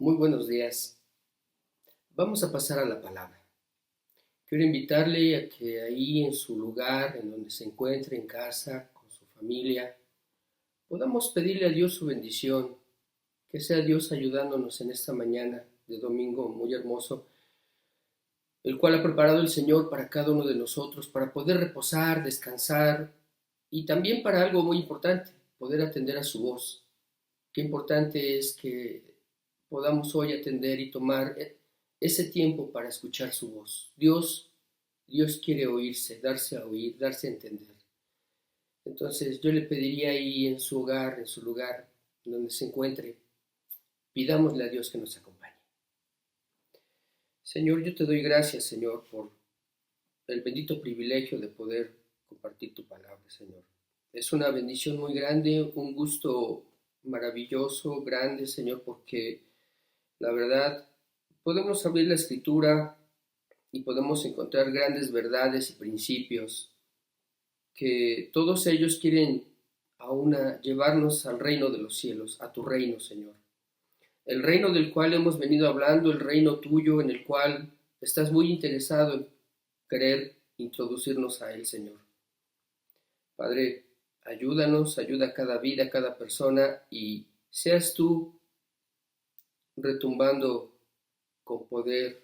Muy buenos días. Vamos a pasar a la palabra. Quiero invitarle a que ahí en su lugar, en donde se encuentre, en casa, con su familia, podamos pedirle a Dios su bendición, que sea Dios ayudándonos en esta mañana de domingo muy hermoso, el cual ha preparado el Señor para cada uno de nosotros, para poder reposar, descansar y también para algo muy importante, poder atender a su voz. Qué importante es que podamos hoy atender y tomar ese tiempo para escuchar su voz. Dios quiere oírse, darse a oír, darse a entender. Entonces yo le pediría ahí en su hogar, en su lugar, donde se encuentre, pidámosle a Dios que nos acompañe. Señor, yo te doy gracias, Señor, por el bendito privilegio de poder compartir tu palabra, Señor. Es una bendición muy grande, un gusto maravilloso, grande, Señor, porque la verdad podemos abrir la escritura y podemos encontrar grandes verdades y principios que todos ellos quieren llevarnos al reino de los cielos, a tu reino, Señor. El reino del cual hemos venido hablando, el reino tuyo en el cual estás muy interesado en querer introducirnos a él, Señor. Padre, ayúdanos, ayuda a cada vida, a cada persona y seas tú retumbando con poder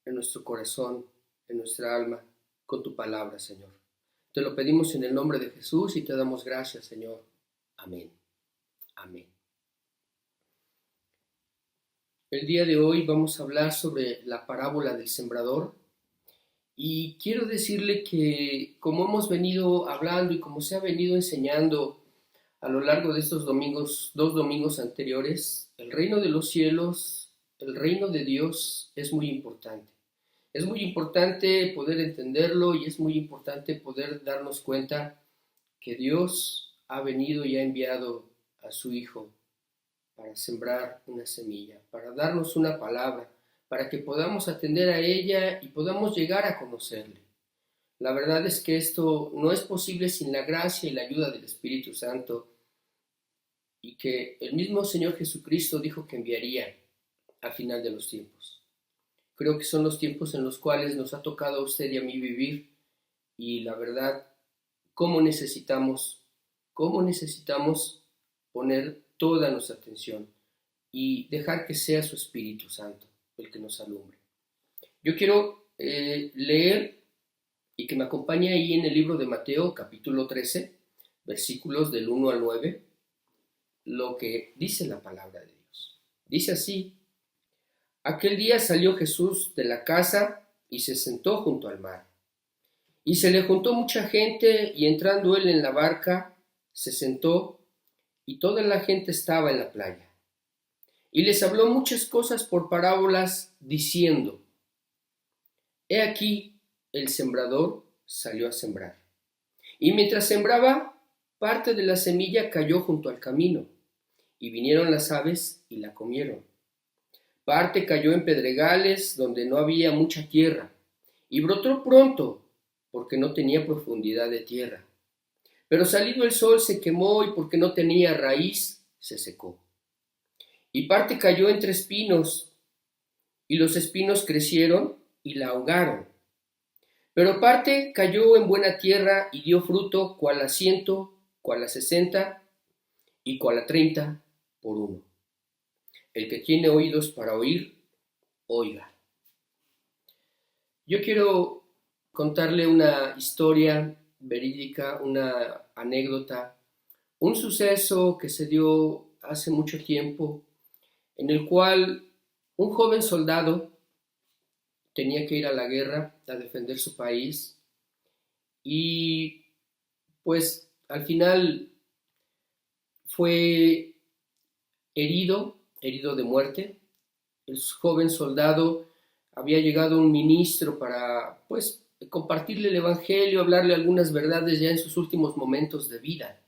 en nuestro corazón, en nuestra alma, con tu palabra, Señor. Te lo pedimos en el nombre de Jesús y te damos gracias, Señor. Amén. Amén. El día de hoy vamos a hablar sobre la parábola del sembrador y quiero decirle que como hemos venido hablando y como se ha venido enseñando a lo largo de estos domingos, 2 domingos anteriores, el reino de los cielos, el reino de Dios es muy importante. Es muy importante poder entenderlo y es muy importante poder darnos cuenta que Dios ha venido y ha enviado a su Hijo para sembrar una semilla, para darnos una palabra, para que podamos atender a ella y podamos llegar a conocerle. La verdad es que esto no es posible sin la gracia y la ayuda del Espíritu Santo y que el mismo Señor Jesucristo dijo que enviaría al final de los tiempos. Creo que son los tiempos en los cuales nos ha tocado a usted y a mí vivir y la verdad, cómo necesitamos poner toda nuestra atención y dejar que sea su Espíritu Santo el que nos alumbre. Yo quiero leer y que me acompañe ahí en el libro de Mateo, capítulo 13, versículos del 1 al 9, lo que dice la palabra de Dios. Dice así: Aquel día salió Jesús de la casa y se sentó junto al mar. Y se le juntó mucha gente, y entrando él en la barca, se sentó, y toda la gente estaba en la playa. Y les habló muchas cosas por parábolas, diciendo: He aquí, el sembrador salió a sembrar. Y mientras sembraba, parte de la semilla cayó junto al camino, y vinieron las aves y la comieron. Parte cayó en pedregales donde no había mucha tierra, y brotó pronto, porque no tenía profundidad de tierra. Pero salido el sol se quemó, y porque no tenía raíz, se secó. Y parte cayó entre espinos, y los espinos crecieron y la ahogaron. Pero parte cayó en buena tierra y dio fruto, cual a 100, cual a 60 y cual a 30 por uno. El que tiene oídos para oír, oiga. Yo quiero contarle una historia verídica, una anécdota, un suceso que se dio hace mucho tiempo, en el cual un joven soldado tenía que ir a la guerra a defender su país y pues al final fue herido de muerte. El joven soldado había llegado un ministro para pues compartirle el evangelio, hablarle algunas verdades ya en sus últimos momentos de vida.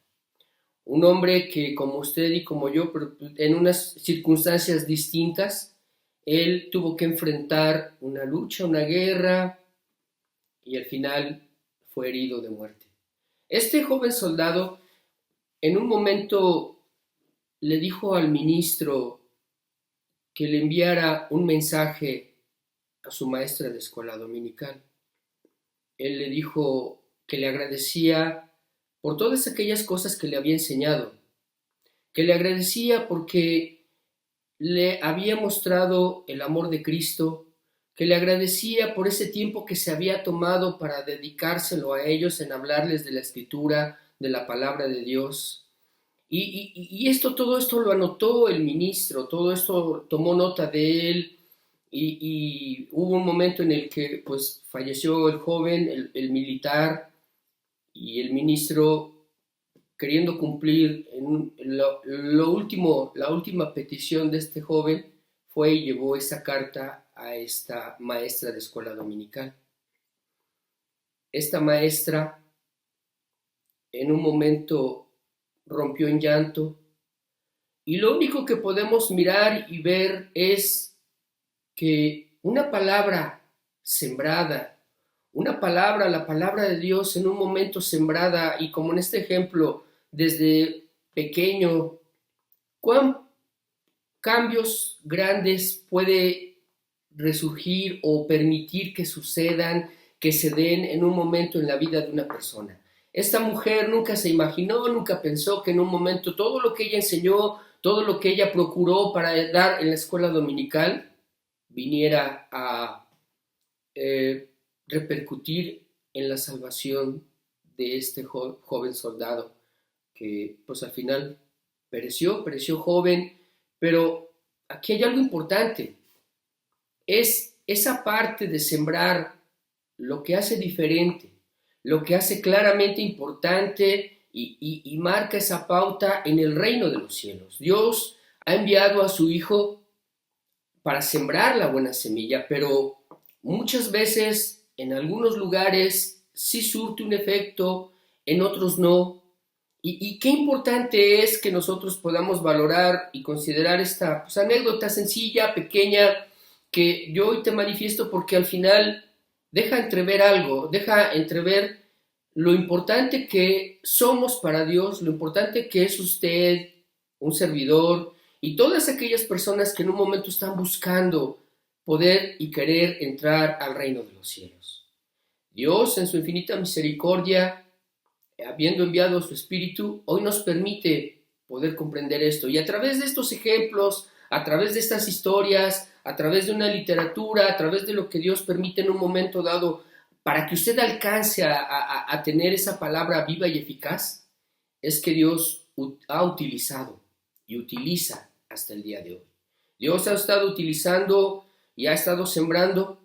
Un hombre que como usted y como yo, pero en unas circunstancias distintas, él tuvo que enfrentar una lucha, una guerra y al final fue herido de muerte. Este joven soldado en un momento le dijo al ministro: que le enviara un mensaje a su maestra de escuela dominical. Él le dijo que le agradecía por todas aquellas cosas que le había enseñado, que le agradecía porque le había mostrado el amor de Cristo, que le agradecía por ese tiempo que se había tomado para dedicárselo a ellos en hablarles de la Escritura, de la palabra de Dios. Todo esto lo anotó el ministro, todo esto tomó nota de él, y hubo un momento en el que pues falleció el joven, el militar, y el ministro, queriendo cumplir la última petición de este joven, fue y llevó esa carta a esta maestra de escuela dominical. Esta maestra en un momento rompió en llanto, y lo único que podemos mirar y ver es que una palabra sembrada, una palabra, la palabra de Dios en un momento sembrada, y como en este ejemplo, desde pequeño, cuán cambios grandes puede resurgir o permitir que sucedan, que se den en un momento en la vida de una persona. Esta mujer nunca se imaginó, nunca pensó que en un momento todo lo que ella enseñó, todo lo que ella procuró para dar en la escuela dominical, viniera a repercutir en la salvación de este joven soldado, que pues al final pereció joven. Pero aquí hay algo importante, es esa parte de sembrar lo que hace diferente, lo que hace claramente importante, y marca esa pauta en el reino de los cielos. Dios ha enviado a su Hijo para sembrar la buena semilla, pero muchas veces en algunos lugares sí surte un efecto, en otros no. Y qué importante es que nosotros podamos valorar y considerar esta pues, anécdota sencilla, pequeña, que yo hoy te manifiesto, porque al final deja entrever algo, deja entrever lo importante que somos para Dios, lo importante que es usted, un servidor, y todas aquellas personas que en un momento están buscando poder y querer entrar al reino de los cielos. Dios, en su infinita misericordia, habiendo enviado su Espíritu, hoy nos permite poder comprender esto. Y a través de estos ejemplos, a través de estas historias, a través de una literatura, a través de lo que Dios permite en un momento dado, para que usted alcance a tener esa palabra viva y eficaz, es que Dios ha utilizado y utiliza hasta el día de hoy. Dios ha estado utilizando y ha estado sembrando,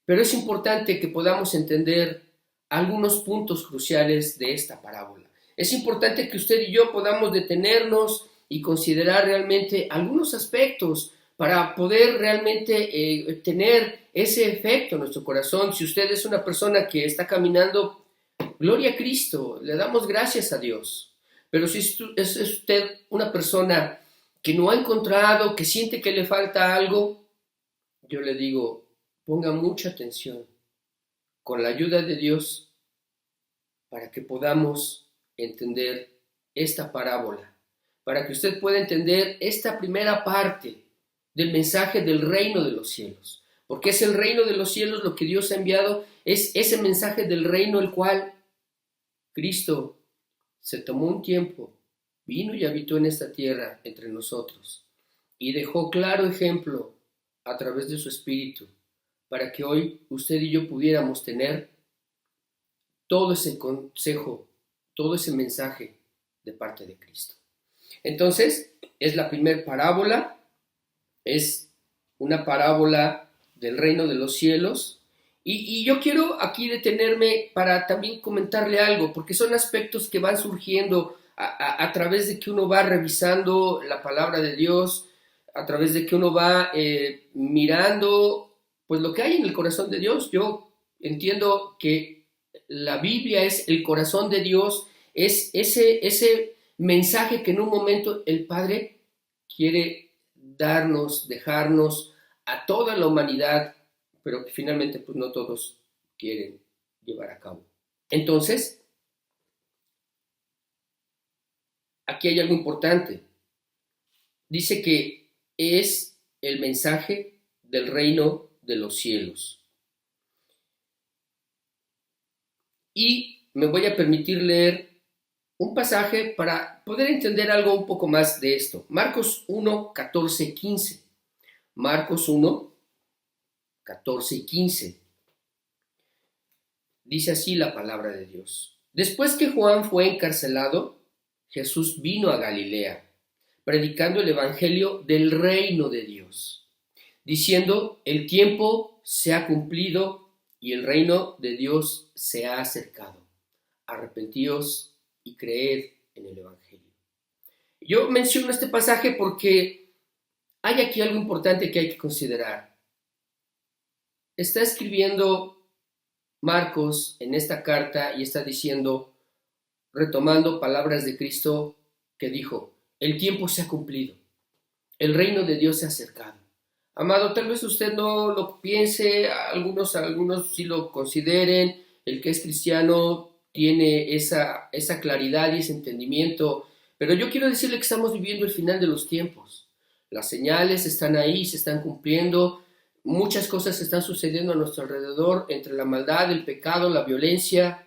pero es importante que podamos entender algunos puntos cruciales de esta parábola. Es importante que usted y yo podamos detenernos y considerar realmente algunos aspectos para poder realmente tener ese efecto en nuestro corazón. Si usted es una persona que está caminando, gloria a Cristo, le damos gracias a Dios. Pero si es usted una persona que no ha encontrado, que siente que le falta algo, yo le digo, ponga mucha atención. Con la ayuda de Dios, para que podamos entender esta parábola, para que usted pueda entender esta primera parte del mensaje del reino de los cielos, porque es el reino de los cielos lo que Dios ha enviado, es ese mensaje del reino el cual Cristo se tomó un tiempo, vino y habitó en esta tierra entre nosotros, y dejó claro ejemplo a través de su Espíritu, para que hoy usted y yo pudiéramos tener todo ese consejo, todo ese mensaje de parte de Cristo. Entonces, es la primera parábola, es una parábola del reino de los cielos, y yo quiero aquí detenerme para también comentarle algo, porque son aspectos que van surgiendo a través de que uno va revisando la palabra de Dios, a través de que uno va mirando pues lo que hay en el corazón de Dios. Yo entiendo que la Biblia es el corazón de Dios, es ese mensaje que en un momento el Padre quiere darnos, dejarnos a toda la humanidad, pero que finalmente pues no todos quieren llevar a cabo. Entonces, aquí hay algo importante. Dice que es el mensaje del reino de los cielos. Y me voy a permitir leer un pasaje para poder entender algo un poco más de esto. Marcos 1, 14, 15. Marcos 1, 14 y 15. Dice así la palabra de Dios. Después que Juan fue encarcelado, Jesús vino a Galilea, predicando el evangelio del reino de Dios, diciendo: el tiempo se ha cumplido y el reino de Dios se ha acercado. Arrepentíos y creed en el evangelio. Yo menciono este pasaje porque hay aquí algo importante que hay que considerar. Está escribiendo Marcos en esta carta y está diciendo, retomando palabras de Cristo que dijo: el tiempo se ha cumplido, el reino de Dios se ha acercado. Amado, tal vez usted no lo piense, algunos sí lo consideren, el que es cristiano tiene esa claridad y ese entendimiento, pero yo quiero decirle que estamos viviendo el final de los tiempos. Las señales están ahí, se están cumpliendo. Muchas cosas están sucediendo a nuestro alrededor, entre la maldad, el pecado, la violencia,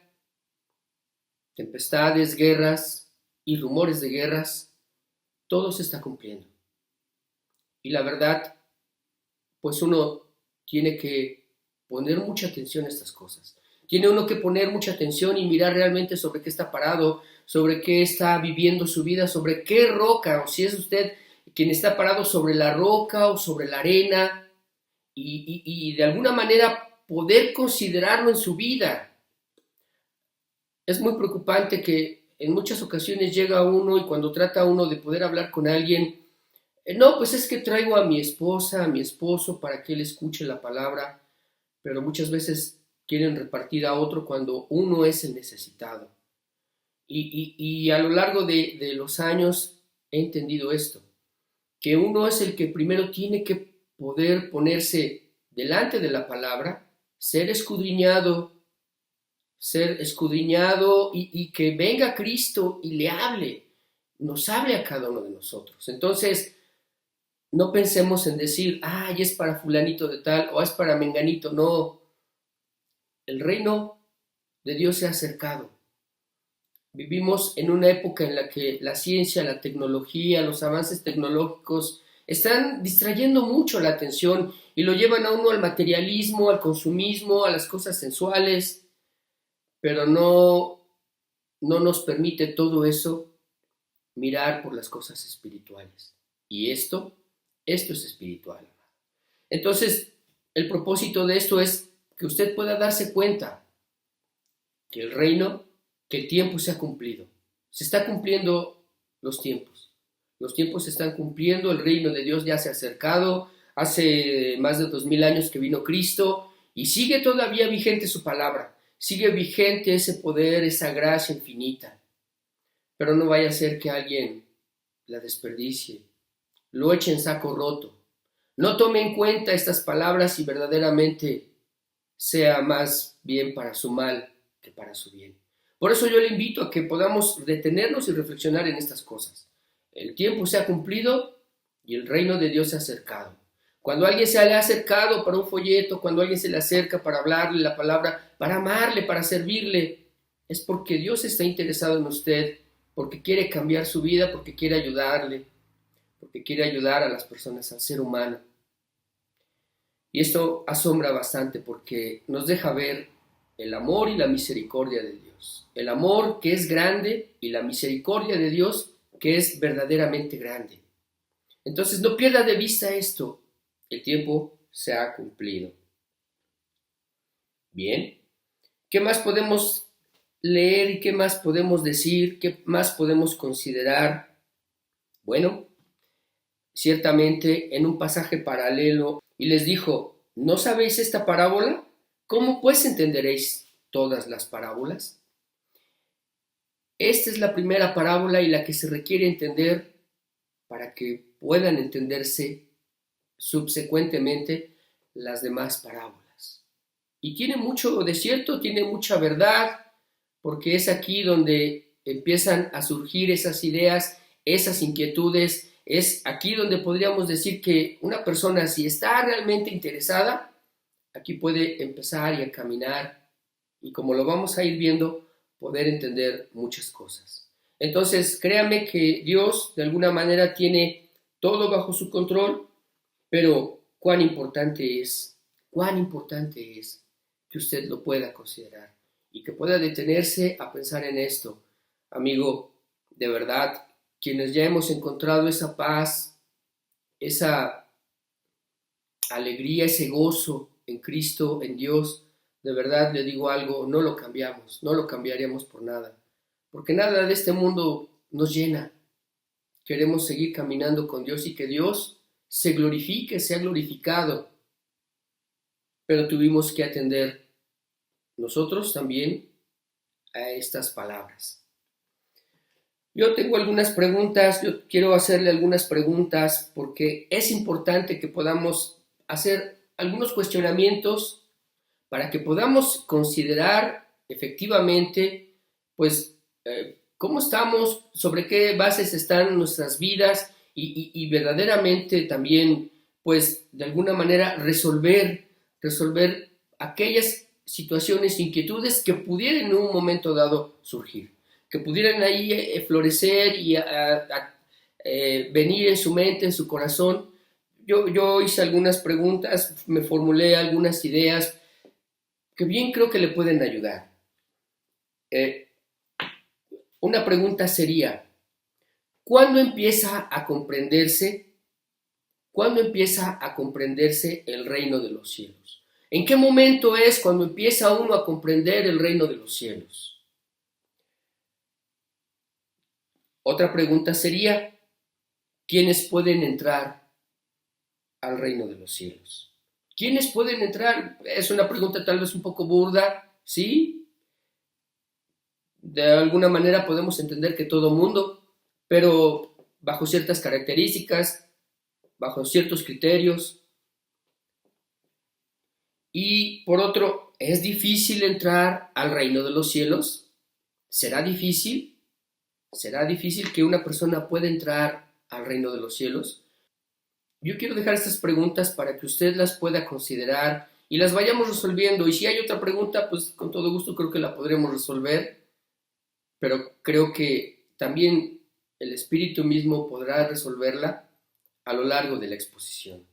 tempestades, guerras y rumores de guerras. Todo se está cumpliendo. Y la verdad, pues uno tiene que poner mucha atención a estas cosas. Tiene uno que poner mucha atención y mirar realmente sobre qué está parado, sobre qué está viviendo su vida, sobre qué roca, o si es usted quien está parado sobre la roca o sobre la arena, y de alguna manera poder considerarlo en su vida. Es muy preocupante que en muchas ocasiones llega uno y cuando trata uno de poder hablar con alguien, no, pues es que traigo a mi esposa, a mi esposo para que él escuche la palabra, pero muchas veces quieren repartir a otro cuando uno es el necesitado. Y a lo largo de los años he entendido esto, que uno es el que primero tiene que poder ponerse delante de la palabra, ser escudriñado y que venga Cristo y le hable, nos hable a cada uno de nosotros. Entonces, no pensemos en decir, es para fulanito de tal o es para menganito. No, el reino de Dios se ha acercado. Vivimos en una época en la que la ciencia, la tecnología, los avances tecnológicos están distrayendo mucho la atención y lo llevan a uno al materialismo, al consumismo, a las cosas sensuales, pero no nos permite todo eso mirar por las cosas espirituales. Y esto es espiritual. Entonces, el propósito de esto es que usted pueda darse cuenta que el tiempo se ha cumplido. Se está cumpliendo los tiempos. Los tiempos se están cumpliendo, el reino de Dios ya se ha acercado. Hace más de 2000 años que vino Cristo y sigue todavía vigente su palabra. Sigue vigente ese poder, esa gracia infinita. Pero no vaya a ser que alguien la desperdicie, lo eche en saco roto. No tome en cuenta estas palabras y verdaderamente sea más bien para su mal que para su bien. Por eso yo le invito a que podamos detenernos y reflexionar en estas cosas. El tiempo se ha cumplido y el reino de Dios se ha acercado. Cuando alguien se le ha acercado para un folleto, cuando alguien se le acerca para hablarle la palabra, para amarle, para servirle, es porque Dios está interesado en usted, porque quiere cambiar su vida, porque quiere ayudarle, porque quiere ayudar a las personas, al ser humano. Y esto asombra bastante porque nos deja ver el amor y la misericordia de Dios. El amor que es grande y la misericordia de Dios que es verdaderamente grande. Entonces no pierda de vista esto. El tiempo se ha cumplido. Bien, ¿qué más podemos leer y qué más podemos decir? ¿Qué más podemos considerar? Bueno, ciertamente en un pasaje paralelo, y les dijo: ¿no sabéis esta parábola? ¿Cómo pues entenderéis todas las parábolas? Esta es la primera parábola y la que se requiere entender para que puedan entenderse subsecuentemente las demás parábolas. Y tiene mucho de cierto, tiene mucha verdad, porque es aquí donde empiezan a surgir esas ideas, esas inquietudes, es aquí donde podríamos decir que una persona, si está realmente interesada, aquí puede empezar y a caminar, y como lo vamos a ir viendo, poder entender muchas cosas. Entonces, créame que Dios de alguna manera tiene todo bajo su control, pero cuán importante es que usted lo pueda considerar y que pueda detenerse a pensar en esto. Amigo, de verdad, quienes ya hemos encontrado esa paz, esa alegría, ese gozo en Cristo, en Dios, de verdad le digo algo, no lo cambiamos, no lo cambiaríamos por nada, porque nada de este mundo nos llena. Queremos seguir caminando con Dios y que Dios se glorifique, sea glorificado, pero tuvimos que atender nosotros también a estas palabras. Yo tengo algunas preguntas, yo quiero hacerle algunas preguntas porque es importante que podamos hacer algunos cuestionamientos para que podamos considerar efectivamente, pues, cómo estamos, sobre qué bases están nuestras vidas y verdaderamente también, pues, de alguna manera resolver aquellas situaciones, inquietudes que pudieran en un momento dado surgir, que pudieran ahí florecer y venir en su mente, en su corazón. Yo hice algunas preguntas, me formulé algunas ideas que bien creo que le pueden ayudar. Una pregunta sería, ¿cuándo empieza a comprenderse el reino de los cielos? ¿En qué momento es cuando empieza uno a comprender el reino de los cielos? Otra pregunta sería, ¿quiénes pueden entrar al reino de los cielos? ¿Quiénes pueden entrar? Es una pregunta tal vez un poco burda, ¿sí? De alguna manera podemos entender que todo mundo, pero bajo ciertas características, bajo ciertos criterios. Y por otro, ¿es difícil entrar al reino de los cielos? ¿Será difícil? ¿Será difícil que una persona pueda entrar al reino de los cielos? Yo quiero dejar estas preguntas para que usted las pueda considerar y las vayamos resolviendo. Y si hay otra pregunta, pues con todo gusto creo que la podremos resolver. Pero creo que también el Espíritu mismo podrá resolverla a lo largo de la exposición.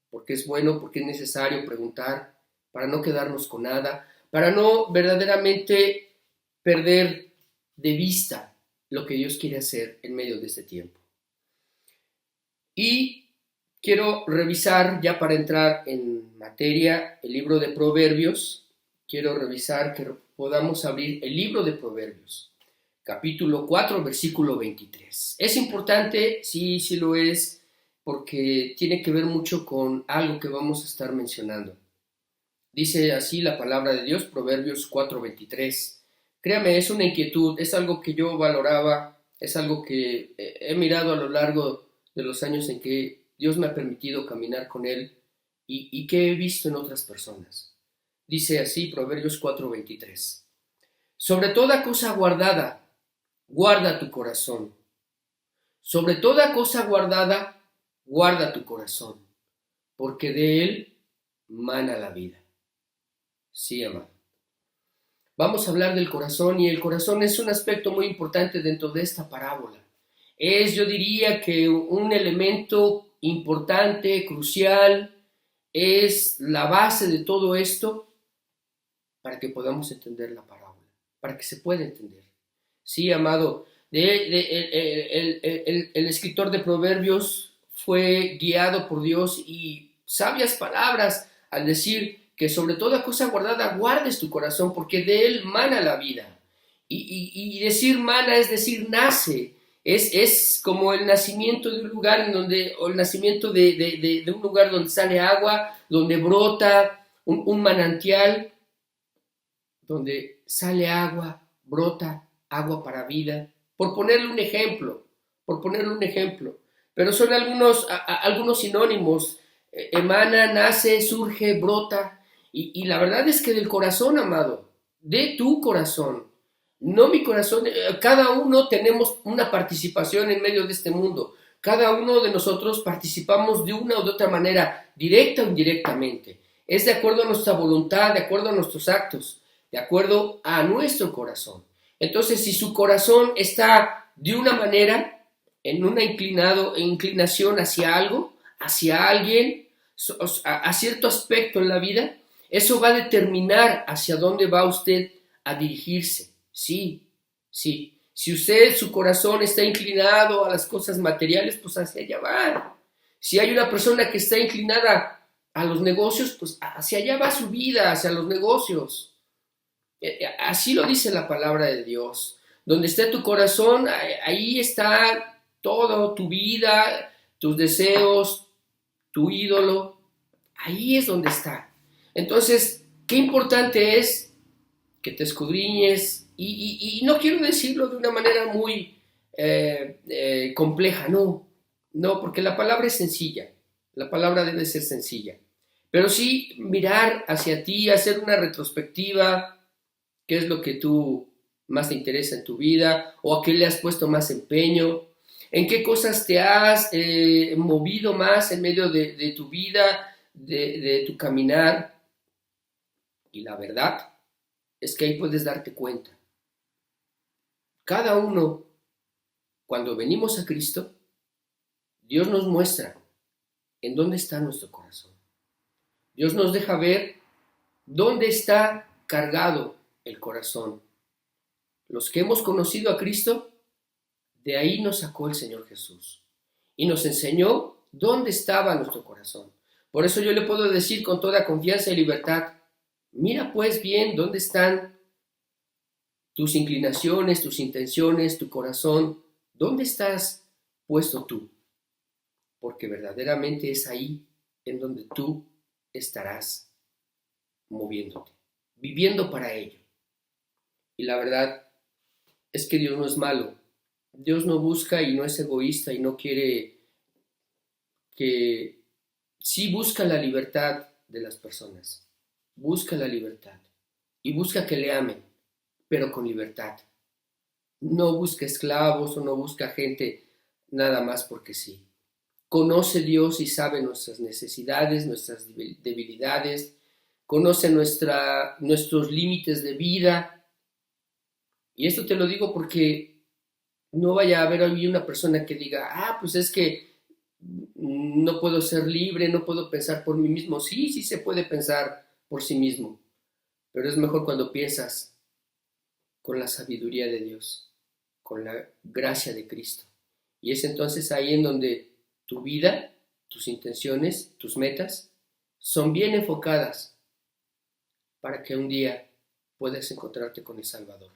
Porque es bueno, porque es necesario preguntar para no quedarnos con nada, para no verdaderamente perder de vista lo que Dios quiere hacer en medio de este tiempo. Y quiero revisar, ya para entrar en materia, el libro de Proverbios. Quiero revisar que podamos abrir el libro de Proverbios, capítulo 4, versículo 23. Es importante, sí lo es, porque tiene que ver mucho con algo que vamos a estar mencionando. Dice así la palabra de Dios, Proverbios 4, 23. Créame, es una inquietud, es algo que yo valoraba, es algo que he mirado a lo largo de los años en que Dios me ha permitido caminar con Él y que he visto en otras personas. Dice así, Proverbios 4, 23. Sobre toda cosa guardada, guarda tu corazón. Sobre toda cosa guardada, guarda tu corazón, porque de él mana la vida. Sí, amado. Vamos a hablar del corazón y el corazón es un aspecto muy importante dentro de esta parábola. Es, yo diría que un elemento importante, crucial, es la base de todo esto para que podamos entender la parábola, para que se pueda entender. Sí, amado, el escritor de Proverbios fue guiado por Dios y sabias palabras al decir que sobre toda cosa guardada guardes tu corazón porque de él mana la vida. Y decir mana es decir nace, es como el nacimiento de un lugar en donde, o el nacimiento de un lugar donde sale agua, donde brota un manantial, donde sale agua, brota agua para vida, por ponerle un ejemplo, pero son algunos sinónimos, emana, nace, surge, brota, y la verdad es que del corazón, amado, de tu corazón, no mi corazón, cada uno tenemos una participación en medio de este mundo, Cada uno de nosotros participamos de una o de otra manera, directa o indirectamente. Es de acuerdo a nuestra voluntad, de acuerdo a nuestros actos, de acuerdo a nuestro corazón. Entonces, si su corazón está de una manera, en una inclinación hacia algo, hacia alguien, a cierto aspecto en la vida, eso va a determinar hacia dónde va usted a dirigirse. Sí, sí. Si usted, su corazón está inclinado a las cosas materiales, pues hacia allá va. Si hay una persona que está inclinada a los negocios, pues hacia allá va su vida, hacia los negocios. Así lo dice la palabra de Dios. Donde esté tu corazón, ahí está todo, tu vida, tus deseos, tu ídolo. Ahí es donde está. Entonces, qué importante es que te escudriñes, y no quiero decirlo de una manera muy compleja, no, porque la palabra es sencilla, la palabra debe ser sencilla, pero sí mirar hacia ti, hacer una retrospectiva, qué es lo que tú más te interesa en tu vida, o a qué le has puesto más empeño, en qué cosas te has movido más en medio de tu vida, de tu caminar, y la verdad es que ahí puedes darte cuenta. Cada uno, cuando venimos a Cristo, Dios nos muestra en dónde está nuestro corazón. Dios nos deja ver dónde está cargado el corazón. Los que hemos conocido a Cristo, de ahí nos sacó el Señor Jesús y nos enseñó dónde estaba nuestro corazón. Por eso yo le puedo decir con toda confianza y libertad, mira pues bien dónde están tus inclinaciones, tus intenciones, tu corazón, ¿dónde estás puesto tú? Porque verdaderamente es ahí en donde tú estarás moviéndote, viviendo para ello. Y la verdad es que Dios no es malo. Dios no busca y no es egoísta y no quiere que... Sí busca la libertad de las personas, busca la libertad y busca que le amen, pero con libertad. No busca esclavos o no busca gente nada más porque sí. Conoce Dios y sabe nuestras necesidades, nuestras debilidades, conoce nuestros límites de vida. Y esto te lo digo porque no vaya a haber hoy una persona que diga, pues es que no puedo ser libre, no puedo pensar por mí mismo. Sí, sí se puede pensar por sí mismo, pero es mejor cuando piensas con la sabiduría de Dios, con la gracia de Cristo. Y es entonces ahí en donde tu vida, tus intenciones, tus metas son bien enfocadas para que un día puedas encontrarte con el Salvador,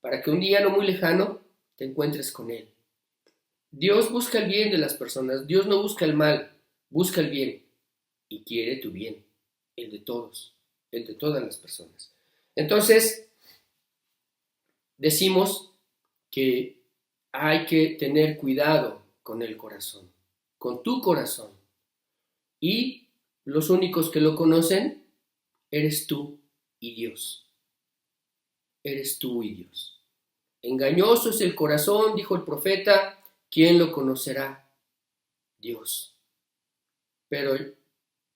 para que un día no muy lejano te encuentres con Él. Dios busca el bien de las personas, Dios no busca el mal, busca el bien y quiere tu bien, el de todos, el de todas las personas. Entonces, decimos que hay que tener cuidado con el corazón, con tu corazón. Y los únicos que lo conocen eres tú y Dios. Eres tú y Dios. Engañoso es el corazón, dijo el profeta, ¿quién lo conocerá? Dios. Pero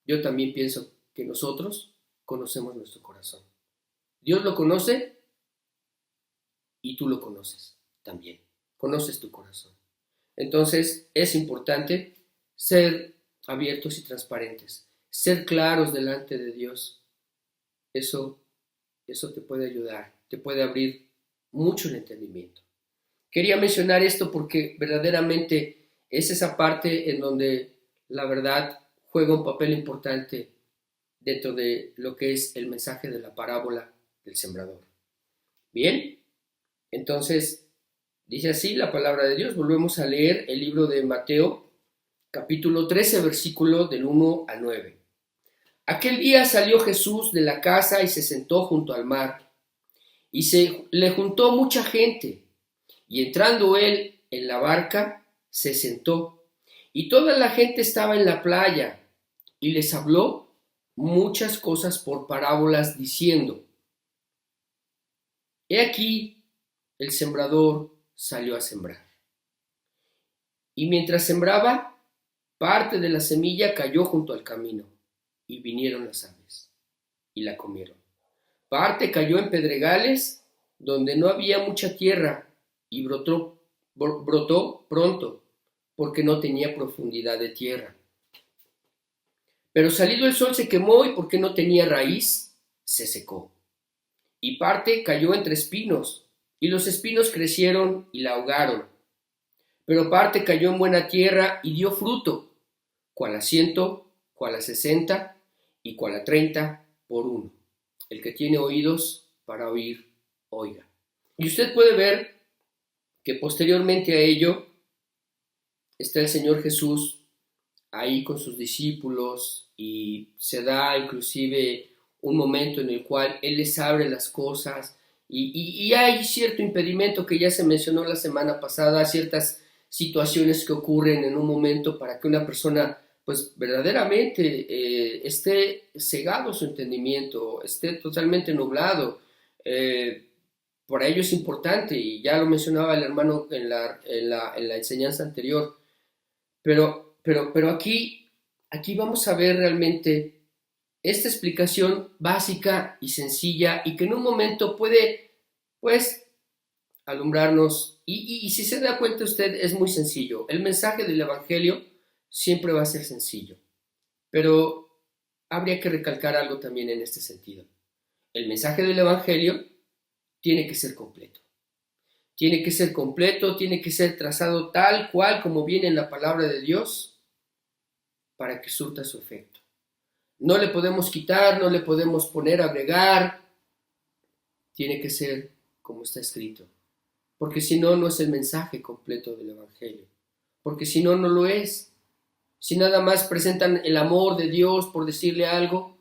yo también pienso que nosotros conocemos nuestro corazón. Dios lo conoce y tú lo conoces también. Conoces tu corazón. Entonces es importante ser abiertos y transparentes, ser claros delante de Dios. Eso te puede ayudar, te puede abrir mucho el entendimiento. Quería mencionar esto porque verdaderamente es esa parte en donde la verdad juega un papel importante dentro de lo que es el mensaje de la parábola del sembrador. Bien, entonces dice así la palabra de Dios. Volvemos a leer el libro de Mateo, capítulo 13, versículo del 1 al 9. Aquel día salió Jesús de la casa y se sentó junto al mar, y se le juntó mucha gente, y entrando él en la barca, se sentó, y toda la gente estaba en la playa, y les habló muchas cosas por parábolas, diciendo: He aquí, el sembrador salió a sembrar. Y mientras sembraba, parte de la semilla cayó junto al camino, y vinieron las aves, y la comieron. Parte cayó en pedregales, donde no había mucha tierra, y brotó pronto, porque no tenía profundidad de tierra. Pero salido el sol se quemó, y porque no tenía raíz, se secó. Y parte cayó entre espinos, y los espinos crecieron y la ahogaron. Pero parte cayó en buena tierra y dio fruto, cual a 100, cual a 60 y cual a 30 por uno. El que tiene oídos para oír, oiga. Y usted puede ver que posteriormente a ello está el Señor Jesús ahí con sus discípulos y se da inclusive un momento en el cual Él les abre las cosas y hay cierto impedimento que ya se mencionó la semana pasada, ciertas situaciones que ocurren en un momento para que una persona pues verdaderamente esté cegado su entendimiento, esté totalmente nublado. Por ello es importante, y ya lo mencionaba el hermano en la enseñanza anterior, pero aquí vamos a ver realmente esta explicación básica y sencilla y que en un momento puede, pues, alumbrarnos. Y si se da cuenta usted, es muy sencillo. El mensaje del Evangelio siempre va a ser sencillo, pero habría que recalcar algo también en este sentido. El mensaje del Evangelio tiene que ser completo. Tiene que ser completo, tiene que ser trazado tal cual como viene en la palabra de Dios para que surta su efecto. No le podemos quitar, no le podemos poner, agregar. Tiene que ser como está escrito. Porque si no, no es el mensaje completo del Evangelio. Porque si no, no lo es. Si nada más presentan el amor de Dios por decirle algo,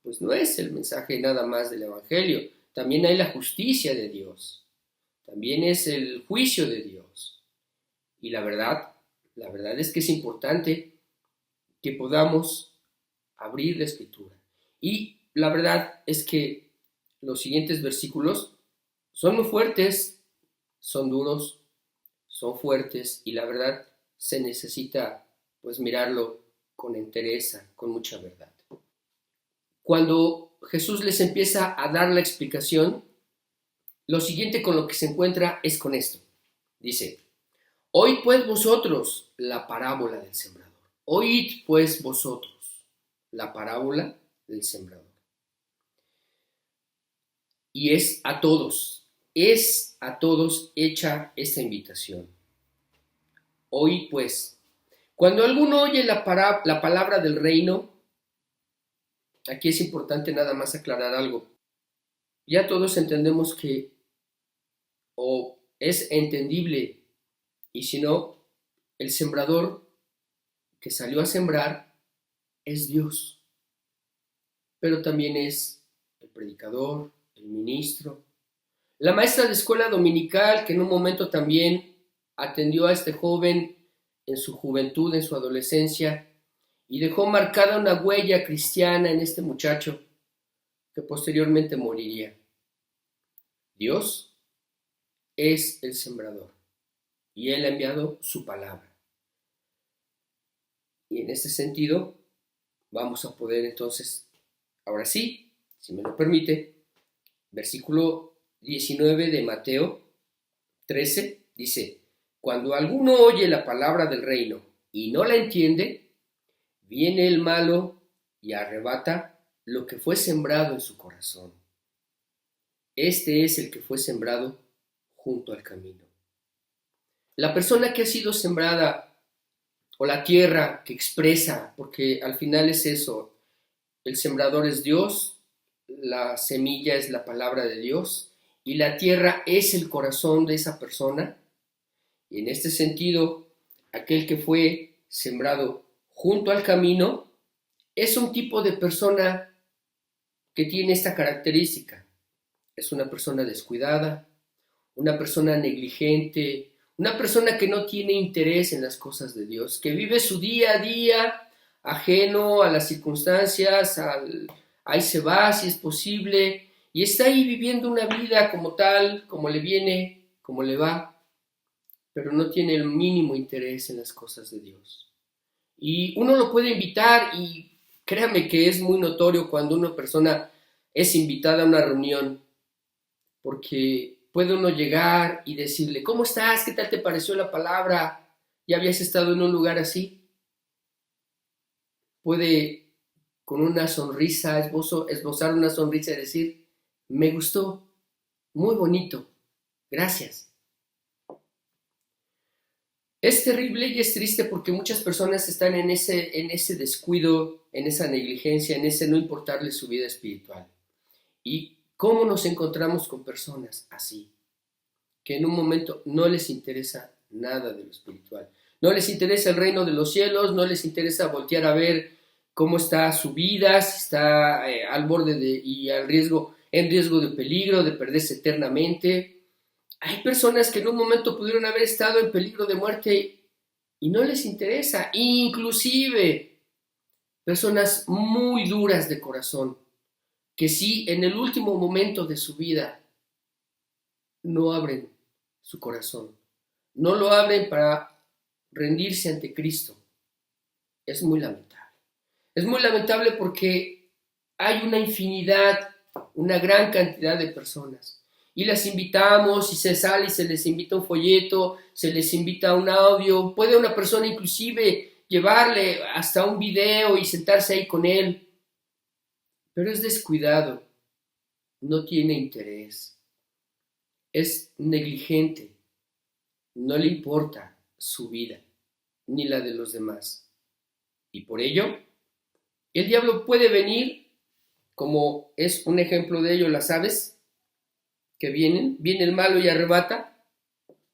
pues no es el mensaje nada más del Evangelio. También hay la justicia de Dios. También es el juicio de Dios. Y la verdad es que es importante que podamos abrir la Escritura. Y la verdad es que los siguientes versículos son muy fuertes, son duros, son fuertes y la verdad se necesita pues mirarlo con entereza, con mucha verdad. Cuando Jesús les empieza a dar la explicación, lo siguiente con lo que se encuentra es con esto. Dice, oíd pues vosotros la parábola del sembrador. Oíd pues vosotros la parábola del sembrador. Y es a todos hecha esta invitación. Oíd pues. Cuando alguno oye la palabra del reino, aquí es importante nada más aclarar algo. Ya todos entendemos que o es entendible, y si no, el sembrador que salió a sembrar es Dios, pero también es el predicador, el ministro, la maestra de escuela dominical que en un momento también atendió a este joven en su juventud, en su adolescencia, y dejó marcada una huella cristiana en este muchacho que posteriormente moriría. Dios es el sembrador y Él ha enviado su palabra. Y en este sentido vamos a poder entonces, ahora sí, si me lo permite, versículo 19 de Mateo 13 dice, cuando alguno oye la palabra del reino y no la entiende, viene el malo y arrebata lo que fue sembrado en su corazón. Este es el que fue sembrado junto al camino. La persona que ha sido sembrada o la tierra que expresa, porque al final es eso, el sembrador es Dios, la semilla es la palabra de Dios y la tierra es el corazón de esa persona. Y en este sentido, aquel que fue sembrado junto al camino es un tipo de persona que tiene esta característica. Es una persona descuidada, una persona negligente, una persona que no tiene interés en las cosas de Dios, que vive su día a día ajeno a las circunstancias, ahí se va si es posible, y está ahí viviendo una vida como tal, como le viene, como le va, pero no tiene el mínimo interés en las cosas de Dios. Y uno lo puede invitar y créame que es muy notorio cuando una persona es invitada a una reunión, porque puede uno llegar y decirle, ¿cómo estás? ¿Qué tal te pareció la palabra? ¿Ya habías estado en un lugar así? Puede con una sonrisa, esbozar una sonrisa y decir, me gustó, muy bonito, gracias. Es terrible y es triste porque muchas personas están en ese descuido, en esa negligencia, en ese no importarle su vida espiritual. ¿Y cómo nos encontramos con personas así? Que en un momento no les interesa nada de lo espiritual. No les interesa el reino de los cielos, no les interesa voltear a ver cómo está su vida, si está al borde y en riesgo de peligro, de perderse eternamente. Hay personas que en un momento pudieron haber estado en peligro de muerte y no les interesa, inclusive personas muy duras de corazón, que sí en el último momento de su vida no abren su corazón, no lo abren para rendirse ante Cristo. Es muy lamentable. Es muy lamentable porque hay una infinidad, una gran cantidad de personas y las invitamos y se sale y se les invita un folleto, se les invita un audio, puede una persona inclusive llevarle hasta un video y sentarse ahí con él, pero es descuidado, no tiene interés, es negligente, no le importa su vida ni la de los demás. Y por ello, el diablo puede venir, como es un ejemplo de ello, las aves que viene el malo y arrebata,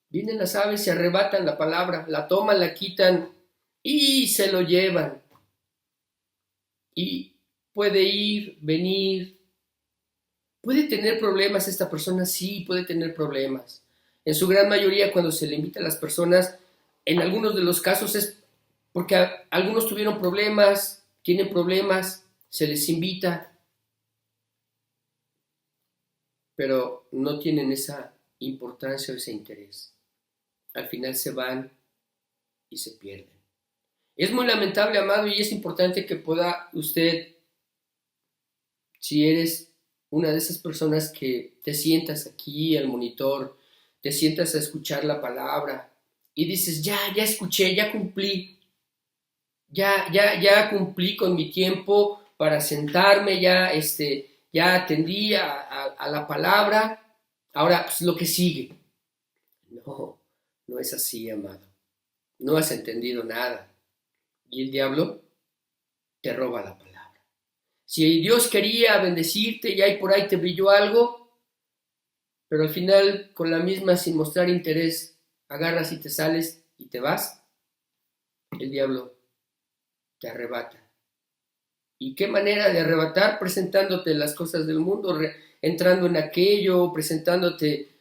vienen las aves y arrebatan la palabra, la toman, la quitan y se lo llevan. Y puede ir, venir, puede tener problemas esta persona, sí, puede tener problemas. En su gran mayoría, cuando se le invita a las personas, en algunos de los casos es porque algunos tuvieron problemas, tienen problemas, se les invita, pero no tienen esa importancia o ese interés. Al final se van y se pierden. Es muy lamentable, amado, y es importante que pueda usted, si eres una de esas personas que te sientas aquí al monitor, te sientas a escuchar la palabra y dices, ya escuché, ya cumplí, ya cumplí con mi tiempo para sentarme, ya atendí a la palabra, ahora pues lo que sigue. No es así, amado. No has entendido nada. Y el diablo te roba la palabra. Si Dios quería bendecirte y ahí por ahí te brilló algo, pero al final con la misma, sin mostrar interés, agarras y te sales y te vas, el diablo te arrebata. ¿Y qué manera de arrebatar? Presentándote las cosas del mundo, entrando en aquello, presentándote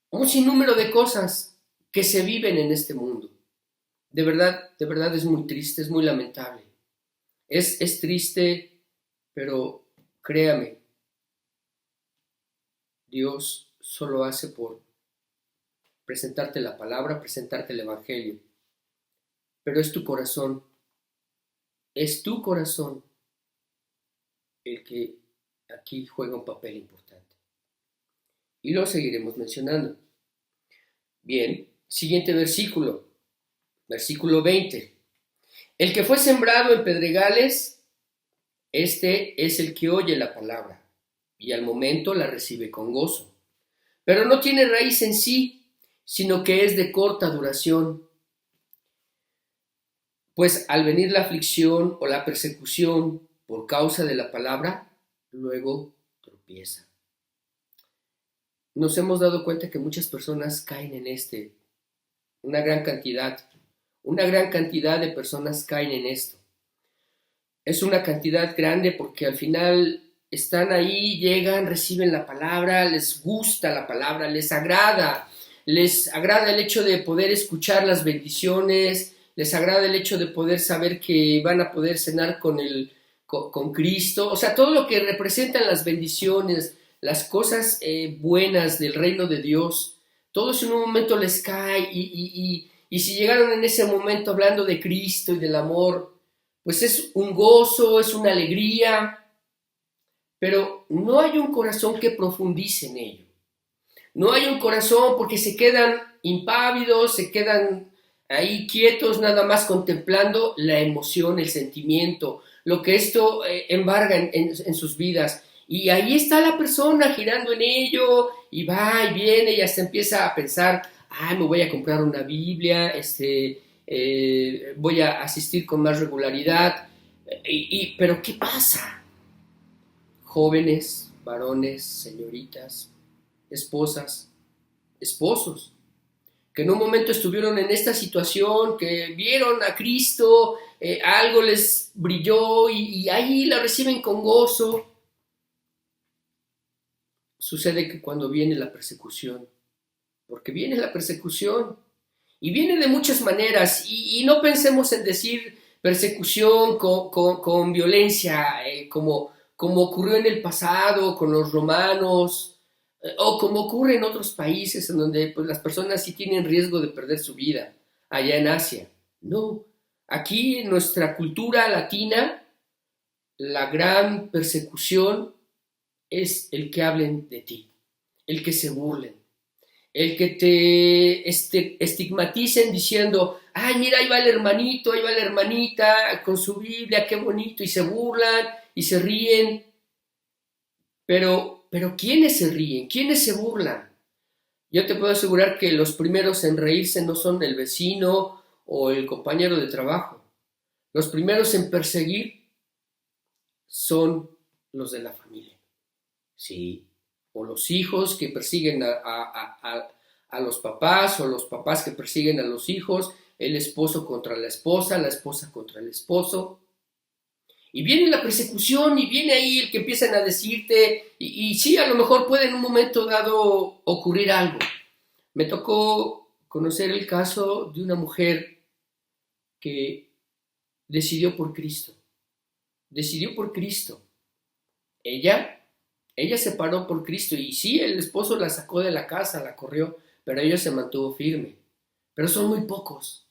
un sinnúmero de cosas que se viven en este mundo. De verdad es muy triste, es muy lamentable. Es triste, pero créame, Dios solo hace por presentarte la palabra, presentarte el evangelio. Pero es tu corazón el que aquí juega un papel importante. Y lo seguiremos mencionando. Bien, siguiente versículo, versículo 20. El que fue sembrado en pedregales, este es el que oye la palabra y al momento la recibe con gozo. Pero no tiene raíz en sí, sino que es de corta duración. Pues al venir la aflicción o la persecución por causa de la palabra, luego tropieza. Nos hemos dado cuenta que muchas personas caen en una gran cantidad de personas caen en esto. Es una cantidad grande porque al final están ahí, llegan, reciben la palabra, les gusta la palabra, les agrada el hecho de poder escuchar las bendiciones, les agrada el hecho de poder saber que van a poder cenar con Cristo, o sea, todo lo que representan las bendiciones, las cosas buenas del reino de Dios, todos en un momento les cae y si llegaron en ese momento hablando de Cristo y del amor, pues es un gozo, es una alegría, pero no hay un corazón que profundice en ello. No hay un corazón porque se quedan impávidos, se quedan ahí quietos, nada más contemplando la emoción, el sentimiento, lo que esto embarga en sus vidas. Y ahí está la persona girando en ello, y va y viene, y hasta empieza a pensar, me voy a comprar una Biblia, voy a asistir con más regularidad. Pero ¿qué pasa? Jóvenes, varones, señoritas, esposas, esposos, que en un momento estuvieron en esta situación, que vieron a Cristo, algo les brilló y ahí la reciben con gozo. Sucede que cuando viene la persecución, porque viene la persecución, y viene de muchas maneras, y no pensemos en decir persecución con violencia, como ocurrió en el pasado con los romanos, o como ocurre en otros países en donde pues, las personas sí tienen riesgo de perder su vida, allá en Asia. No, aquí en nuestra cultura latina, la gran persecución es el que hablen de ti, el que se burlen, el que te estigmaticen diciendo, ay, mira, ahí va el hermanito, ahí va la hermanita con su Biblia, qué bonito, y se burlan y se ríen. Pero ¿quiénes se ríen? ¿Quiénes se burlan? Yo te puedo asegurar que los primeros en reírse no son el vecino o el compañero de trabajo. Los primeros en perseguir son los de la familia. Sí, o los hijos que persiguen a los papás, o los papás que persiguen a los hijos, el esposo contra la esposa contra el esposo. Y viene la persecución y viene ahí el que empiezan a decirte, y sí, a lo mejor puede en un momento dado ocurrir algo. Me tocó conocer el caso de una mujer que decidió por Cristo. Decidió por Cristo. Ella se paró por Cristo y sí, el esposo la sacó de la casa, la corrió, pero ella se mantuvo firme. Pero son muy pocos.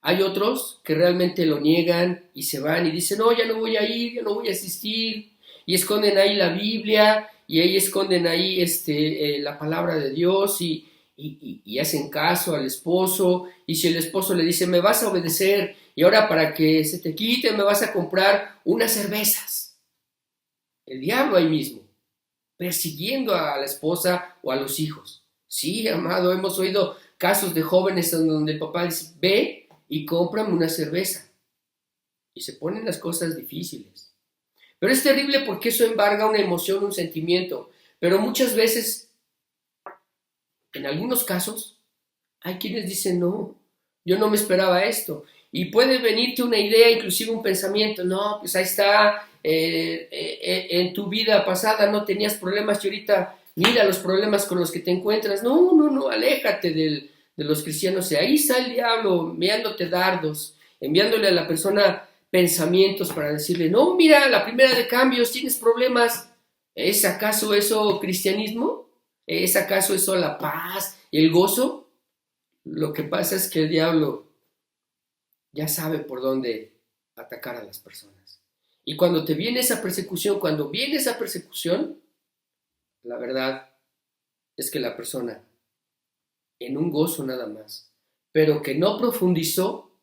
Hay otros que realmente lo niegan y se van y dicen, no, ya no voy a ir, ya no voy a asistir. Y esconden ahí la Biblia y ahí esconden ahí la palabra de Dios y hacen caso al esposo. Y si el esposo le dice, me vas a obedecer y ahora para que se te quite me vas a comprar unas cervezas. El diablo ahí mismo, persiguiendo a la esposa o a los hijos. Sí, amado, hemos oído casos de jóvenes en donde el papá dice, ve y cómprame una cerveza. Y se ponen las cosas difíciles. Pero es terrible porque eso embarga una emoción, un sentimiento. Pero muchas veces, en algunos casos, hay quienes dicen, no, yo no me esperaba esto. Y puede venirte una idea, inclusive un pensamiento, no, pues ahí está, en tu vida pasada no tenías problemas y ahorita mira los problemas con los que te encuentras. No, aléjate de los cristianos. Y ahí está el diablo enviándote dardos, enviándole a la persona pensamientos para decirle, no, mira, la primera de cambios, tienes problemas. ¿Es acaso eso cristianismo? ¿Es acaso eso la paz y el gozo? Lo que pasa es que el diablo ya sabe por dónde atacar a las personas. Y cuando te viene esa persecución, la verdad es que la persona, en un gozo nada más, pero que no profundizó,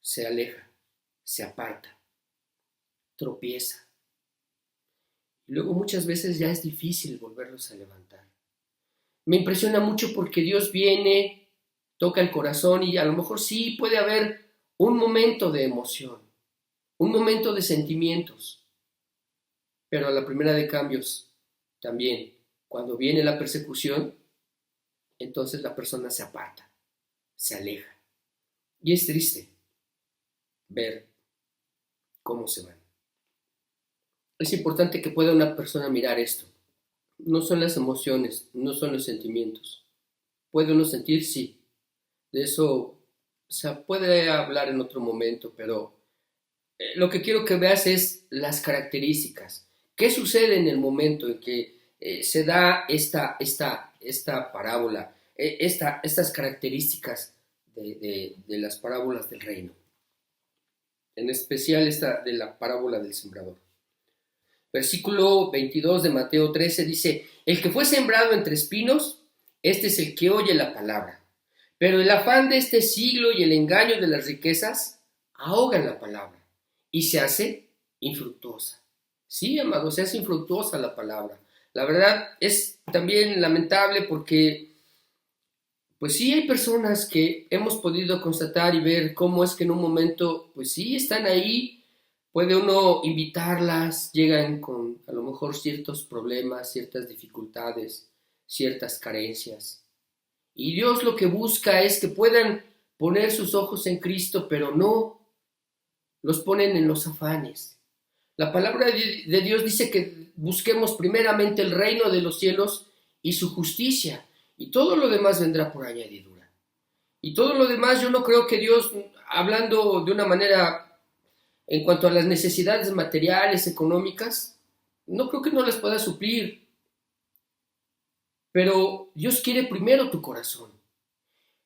se aleja, se aparta, tropieza. Y luego muchas veces ya es difícil volverlos a levantar. Me impresiona mucho porque Dios viene, toca el corazón y a lo mejor sí puede haber un momento de emoción, un momento de sentimientos, pero a la primera de cambios también, cuando viene la persecución, entonces la persona se aparta, se aleja. Y es triste ver cómo se van. Es importante que pueda una persona mirar esto. No son las emociones, no son los sentimientos. ¿Puede uno sentir? Sí. De eso se puede hablar en otro momento, pero lo que quiero que veas es las características. ¿Qué sucede en el momento en que se da esta esta parábola, estas características de las parábolas del reino, en especial esta de la parábola del sembrador. Versículo 22 de Mateo 13 dice, el que fue sembrado entre espinos, este es el que oye la palabra, pero el afán de este siglo y el engaño de las riquezas ahogan la palabra y se hace infructuosa. Sí, amados, se hace infructuosa la palabra. La verdad es también lamentable porque, pues sí, hay personas que hemos podido constatar y ver cómo es que en un momento, pues sí, están ahí, puede uno invitarlas, llegan con a lo mejor ciertos problemas, ciertas dificultades, ciertas carencias. Y Dios lo que busca es que puedan poner sus ojos en Cristo, pero no los ponen en los afanes. La palabra de Dios dice que busquemos primeramente el reino de los cielos y su justicia, y todo lo demás vendrá por añadidura. Y todo lo demás yo no creo que Dios, hablando de una manera en cuanto a las necesidades materiales, económicas, no creo que no las pueda suplir, pero Dios quiere primero tu corazón.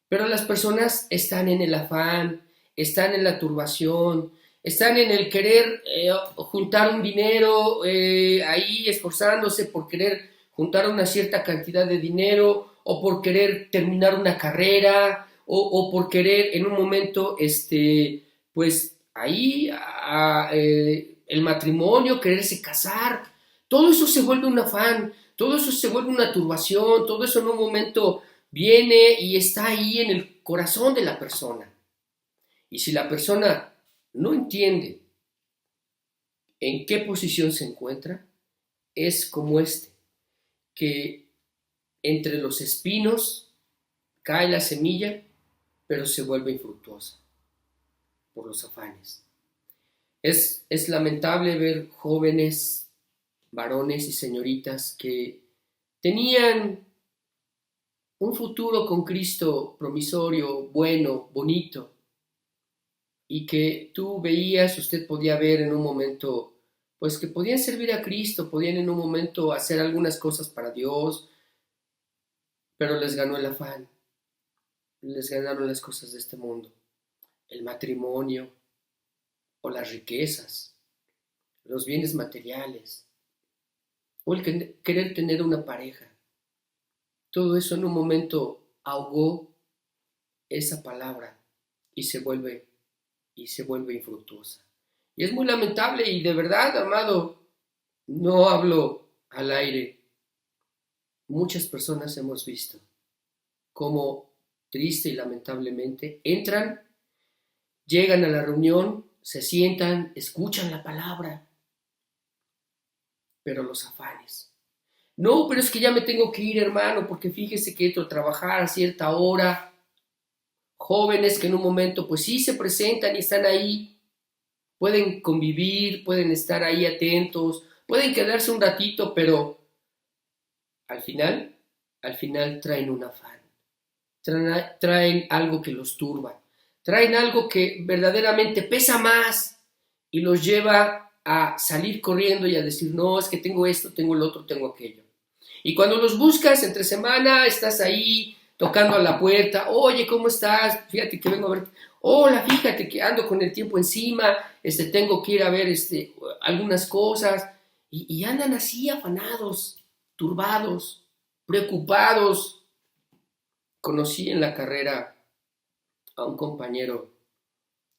Pero las personas están en el afán, están en la turbación, están en el querer juntar un dinero, ahí esforzándose por querer juntar una cierta cantidad de dinero, o por querer terminar una carrera, o por querer en un momento, pues ahí el matrimonio, quererse casar. Todo eso se vuelve un afán, todo eso se vuelve una turbación, todo eso en un momento viene y está ahí en el corazón de la persona. Y si la persona no entiende en qué posición se encuentra, es como que entre los espinos cae la semilla, pero se vuelve infructuosa por los afanes. Es lamentable ver jóvenes, varones y señoritas que tenían un futuro con Cristo promisorio, bueno, bonito, y que tú veías, usted podía ver en un momento, pues que podían servir a Cristo, podían en un momento hacer algunas cosas para Dios, pero les ganó el afán, les ganaron las cosas de este mundo, el matrimonio o las riquezas, los bienes materiales, o el querer tener una pareja. Todo eso en un momento ahogó esa palabra y se vuelve infructuosa. Y es muy lamentable y de verdad, amado, no hablo al aire. Muchas personas hemos visto cómo triste y lamentablemente entran, llegan a la reunión, se sientan, escuchan la palabra, pero los afanes. No, pero es que ya me tengo que ir, hermano, porque fíjese que entro a trabajar a cierta hora. Jóvenes que en un momento, pues sí se presentan y están ahí, pueden convivir, pueden estar ahí atentos, pueden quedarse un ratito, pero al final traen un afán, traen algo que los turba, traen algo que verdaderamente pesa más y los lleva a salir corriendo y a decir, no, es que tengo esto, tengo el otro, tengo aquello. Y cuando los buscas entre semana, estás ahí tocando a la puerta, oye, ¿cómo estás? Fíjate que vengo a ver, hola, fíjate que ando con el tiempo encima, tengo que ir a ver algunas cosas, y andan así afanados, turbados, preocupados. Conocí en la carrera a un compañero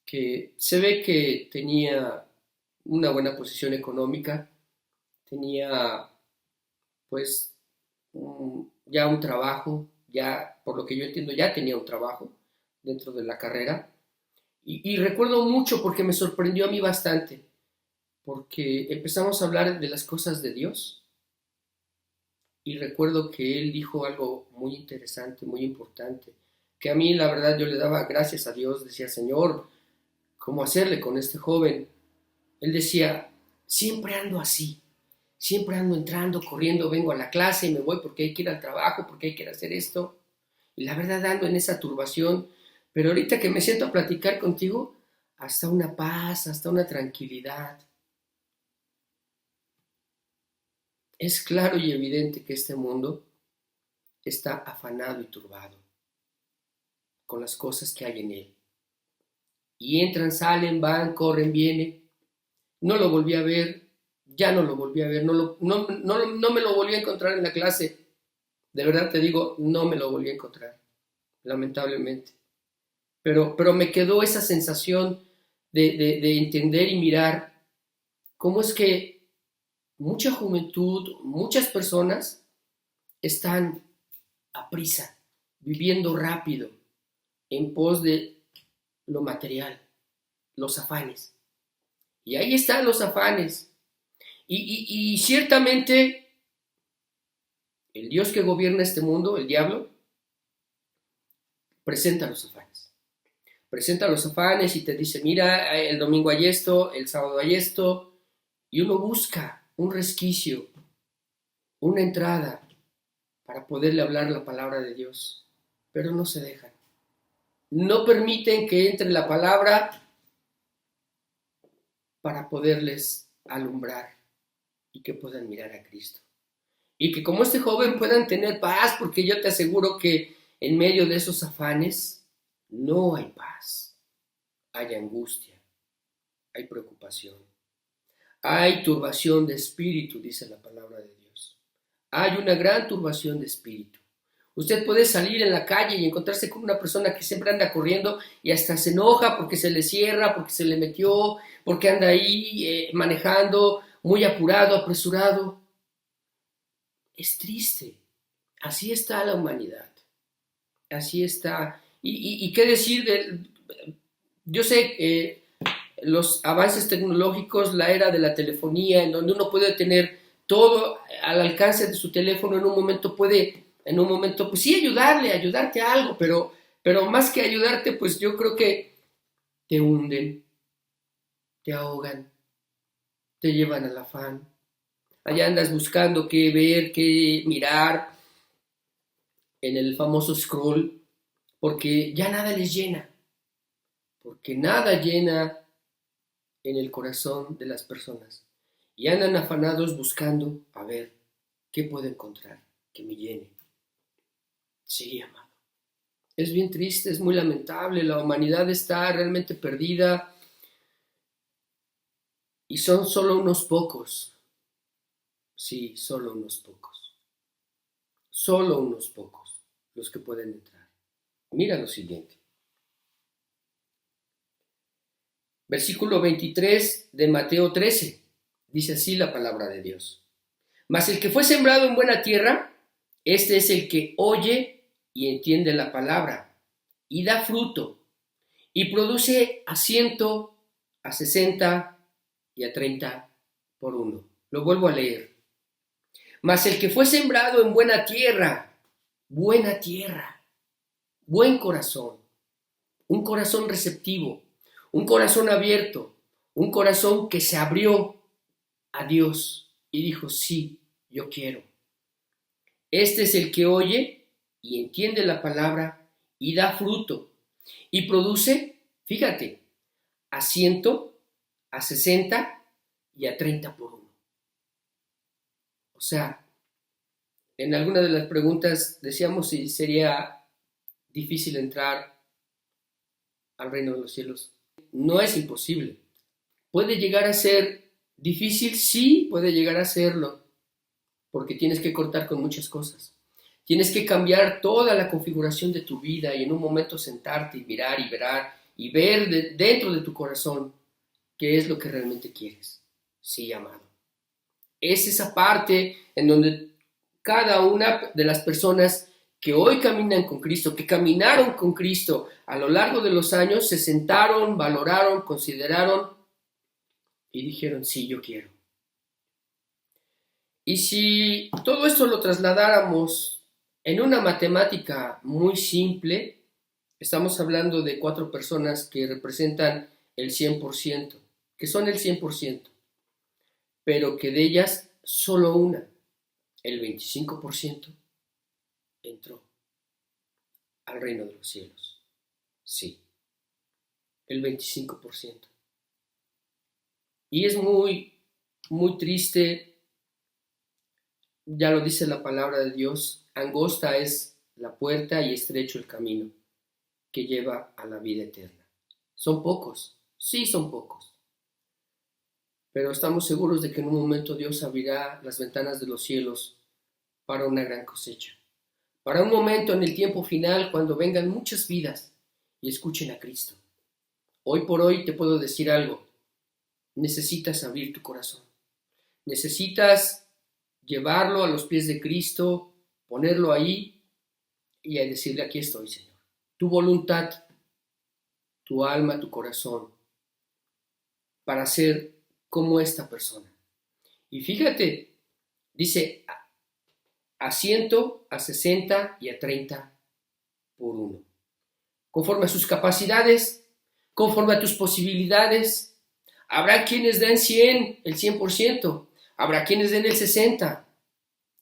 que se ve que tenía una buena posición económica, tenía pues ya un trabajo, ya por lo que yo entiendo ya tenía un trabajo dentro de la carrera, y recuerdo mucho porque me sorprendió a mí bastante, porque empezamos a hablar de las cosas de Dios, y recuerdo que él dijo algo muy interesante, muy importante, que a mí la verdad yo le daba gracias a Dios, decía, Señor, ¿cómo hacerle con este joven? Él decía, siempre ando así, siempre ando entrando, corriendo, vengo a la clase y me voy porque hay que ir al trabajo, porque hay que hacer esto. Y la verdad ando en esa turbación, pero ahorita que me siento a platicar contigo, hasta una paz, hasta una tranquilidad. Es claro y evidente que este mundo está afanado y turbado con las cosas que hay en él. Y entran, salen, van, corren, vienen. No lo volví a ver, ya no lo volví a ver, no me lo volví a encontrar en la clase. De verdad te digo, no me lo volví a encontrar, lamentablemente. Pero me quedó esa sensación de entender y mirar cómo es que mucha juventud, muchas personas están a prisa, viviendo rápido, en pos de lo material, los afanes. Y ahí están los afanes. Y ciertamente el Dios que gobierna este mundo, el diablo, presenta los afanes. Presenta los afanes y te dice, mira, el domingo hay esto, el sábado hay esto, y uno busca un resquicio, una entrada para poderle hablar la palabra de Dios, pero no se dejan. No permiten que entre la palabra para poderles alumbrar y que puedan mirar a Cristo. Y que como este joven puedan tener paz, porque yo te aseguro que en medio de esos afanes no hay paz, hay angustia, hay preocupación, hay turbación de espíritu, dice la palabra de Dios. Hay una gran turbación de espíritu. Usted puede salir en la calle y encontrarse con una persona que siempre anda corriendo y hasta se enoja porque se le cierra, porque se le metió, porque anda ahí manejando muy apurado, apresurado. Es triste. Así está la humanidad. Así está. ¿Y qué decir de...? Yo sé los avances tecnológicos, la era de la telefonía, en donde uno puede tener todo al alcance de su teléfono, en un momento, pues sí, ayudarte a algo, pero más que ayudarte, pues yo creo que te hunden, te ahogan, te llevan al afán. Allá andas buscando qué ver, qué mirar en el famoso scroll, porque ya nada les llena, porque nada llena en el corazón de las personas. Y andan afanados buscando a ver qué puedo encontrar que me llene. Sí, amado. Es bien triste, es muy lamentable, la humanidad está realmente perdida y son solo unos pocos. Sí, solo unos pocos. Solo unos pocos los que pueden entrar. Mira lo siguiente. Versículo 23 de Mateo 13. Dice así la palabra de Dios. Mas el que fue sembrado en buena tierra, este es el que oye y entiende la palabra y da fruto y produce a 100, a 60 y a 30 por uno. Lo vuelvo a leer. Mas el que fue sembrado en buena tierra, buen corazón, un corazón receptivo, un corazón abierto, un corazón que se abrió a Dios y dijo, sí, yo quiero. Este es el que oye y entiende la palabra y da fruto y produce, fíjate, a 100, a 60 y a 30 por uno. O sea, en alguna de las preguntas decíamos si sería difícil entrar al reino de los cielos. No es imposible. ¿Puede llegar a ser difícil? Sí, puede llegar a serlo, porque tienes que cortar con muchas cosas. Tienes que cambiar toda la configuración de tu vida y en un momento sentarte y mirar y ver dentro de tu corazón qué es lo que realmente quieres. Sí, amado. Es esa parte en donde cada una de las personas que hoy caminan con Cristo, que caminaron con Cristo a lo largo de los años, se sentaron, valoraron, consideraron y dijeron, sí, yo quiero. Y si todo esto lo trasladáramos en una matemática muy simple, estamos hablando de 4 personas que representan el 100%, que son el 100%, pero que de ellas solo una, el 25%, entró al reino de los cielos. Sí, el 25%. Y es muy, muy triste, ya lo dice la palabra de Dios, angosta es la puerta y estrecho el camino que lleva a la vida eterna. Son pocos, sí son pocos, pero estamos seguros de que en un momento Dios abrirá las ventanas de los cielos para una gran cosecha, para un momento en el tiempo final cuando vengan muchas vidas y escuchen a Cristo. Hoy por hoy te puedo decir algo, necesitas abrir tu corazón, necesitas llevarlo a los pies de Cristo, ponerlo ahí y a decirle, aquí estoy, Señor. Tu voluntad, tu alma, tu corazón, para ser como esta persona. Y fíjate, dice a 100, a 60 y a 30 por uno. Conforme a sus capacidades, conforme a tus posibilidades. Habrá quienes den 100, el 100%. Habrá quienes den el 60%.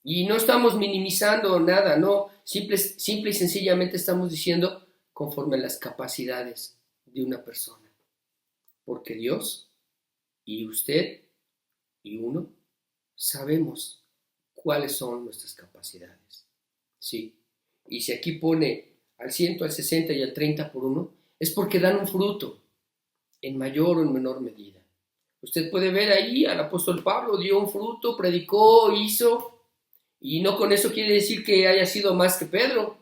Y no estamos minimizando nada, no. Simple y sencillamente estamos diciendo conforme a las capacidades de una persona. Porque Dios y usted y uno sabemos cuáles son nuestras capacidades. Sí. Y si aquí pone al 100, al 60 y al 30 por uno, es porque dan un fruto en mayor o en menor medida. Usted puede ver ahí al apóstol Pablo, dio un fruto, predicó, hizo, y no con eso quiere decir que haya sido más que Pedro,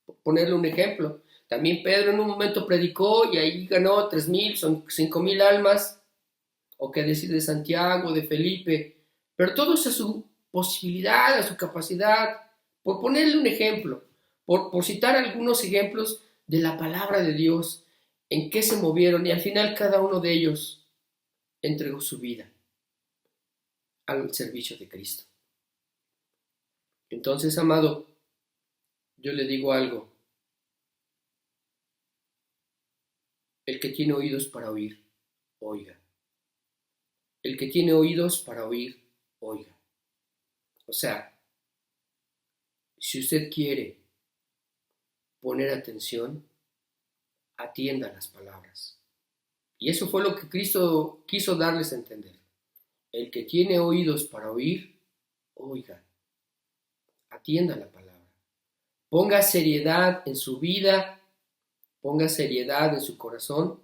por ponerle un ejemplo. También Pedro en un momento predicó y ahí ganó 3,000, son 5,000 almas, o qué decir de Santiago, de Felipe, pero todo es a su posibilidad, a su capacidad, por ponerle un ejemplo, por citar algunos ejemplos de la palabra de Dios, en qué se movieron y al final cada uno de ellos entregó su vida al servicio de Cristo. Entonces, amado, yo le digo algo, el que tiene oídos para oír, oiga. El que tiene oídos para oír, oiga. O sea, si usted quiere poner atención, atienda las palabras. Y eso fue lo que Cristo quiso darles a entender. El que tiene oídos para oír, oiga. Atienda la palabra. Ponga seriedad en su vida, ponga seriedad en su corazón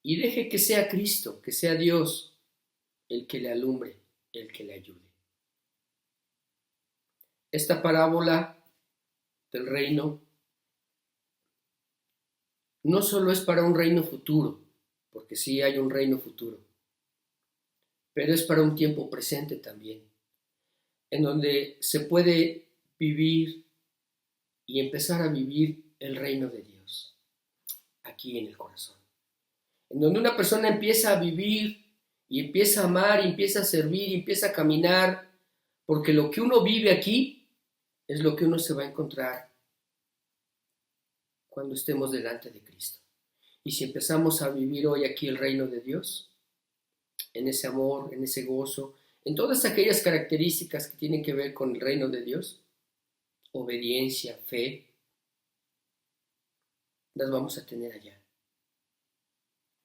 y deje que sea Cristo, que sea Dios el que le alumbre, el que le ayude. Esta parábola del reino no solo es para un reino futuro, porque sí hay un reino futuro, pero es para un tiempo presente también, en donde se puede vivir y empezar a vivir el reino de Dios, aquí en el corazón. En donde una persona empieza a vivir y empieza a amar y empieza a servir y empieza a caminar, porque lo que uno vive aquí es lo que uno se va a encontrar cuando estemos delante de Cristo. Y si empezamos a vivir hoy aquí el reino de Dios, en ese amor, en ese gozo, en todas aquellas características que tienen que ver con el reino de Dios, obediencia, fe, las vamos a tener allá.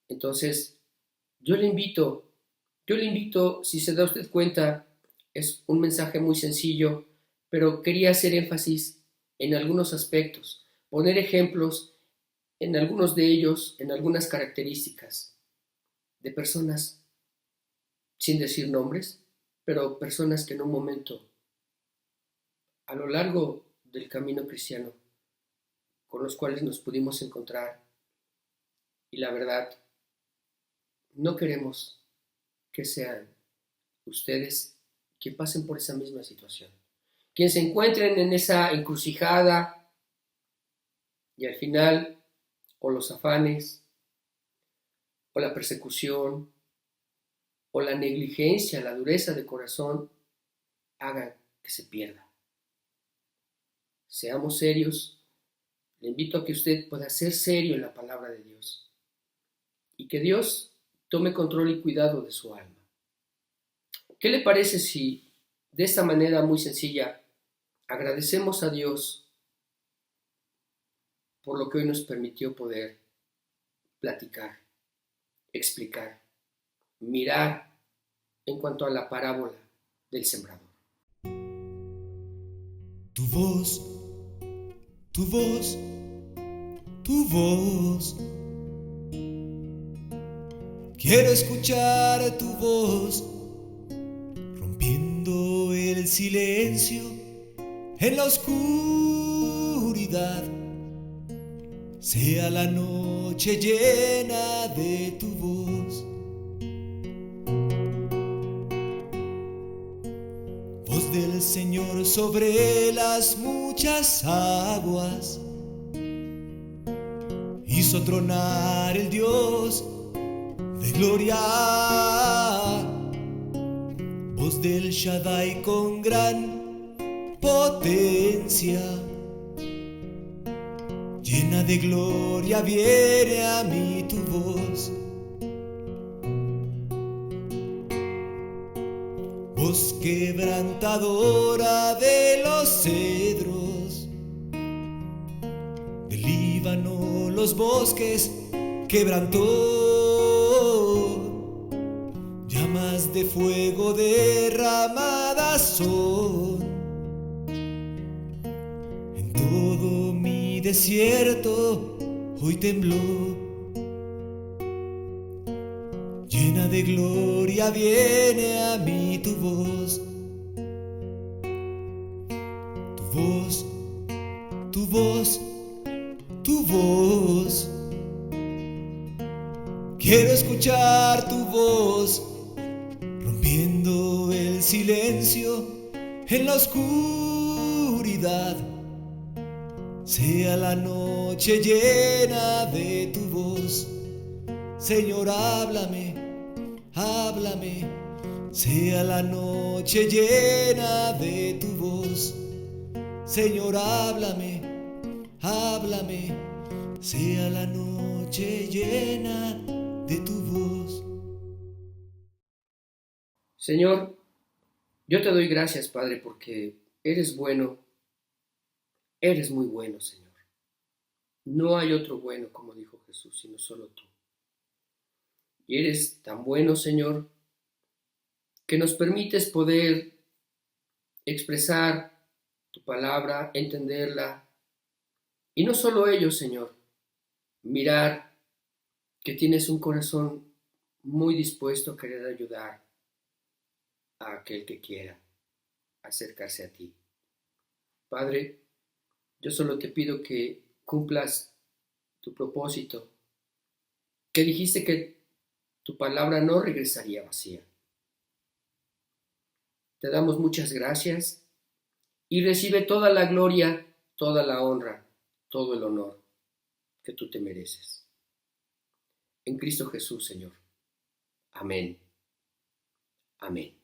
Entonces, yo le invito, si se da usted cuenta, es un mensaje muy sencillo, pero quería hacer énfasis en algunos aspectos, poner ejemplos en algunos de ellos, en algunas características de personas, sin decir nombres, pero personas que en un momento, a lo largo del camino cristiano, con los cuales nos pudimos encontrar, y la verdad, no queremos que sean ustedes que pasen por esa misma situación, que se encuentren en esa encrucijada y al final o los afanes o la persecución o la negligencia, la dureza de corazón hagan que se pierda. Seamos serios. Le invito a que usted pueda ser serio en la palabra de Dios y que Dios tome control y cuidado de su alma. ¿Qué le parece si de esta manera muy sencilla agradecemos a Dios por lo que hoy nos permitió poder platicar, explicar, mirar en cuanto a la parábola del sembrador? Tu voz, tu voz, tu voz. Quiero escuchar tu voz, rompiendo el silencio en la oscuridad. Sea la noche llena de tu voz. Voz del Señor sobre las muchas aguas. Hizo tronar el Dios de gloria. Voz del Shaddai con gran potencia. Llena de gloria viene a mí tu voz. Voz quebrantadora de los cedros, del Líbano los bosques quebrantó. Llamas de fuego derramadas son en todo mi desierto, hoy tembló. Llena de gloria viene a mí tu voz. Tu voz, tu voz, tu voz. Quiero escuchar tu voz, rompiendo el silencio en la oscuridad. Sea la noche llena de tu voz. Señor, háblame, háblame. Sea la noche llena de tu voz. Señor, háblame, háblame. Sea la noche llena de tu voz. Señor, yo te doy gracias, Padre, porque eres bueno, eres muy bueno, Señor. No hay otro bueno, como dijo Jesús, sino solo tú. Y eres tan bueno, Señor, que nos permites poder expresar tu palabra, entenderla. Y no solo ello, Señor, mirar que tienes un corazón muy dispuesto a querer ayudar a aquel que quiera acercarse a ti. Padre, yo solo te pido que cumplas tu propósito, que dijiste que tu palabra no regresaría vacía. Te damos muchas gracias y recibe toda la gloria, toda la honra, todo el honor que tú te mereces. En Cristo Jesús, Señor. Amén. Amén.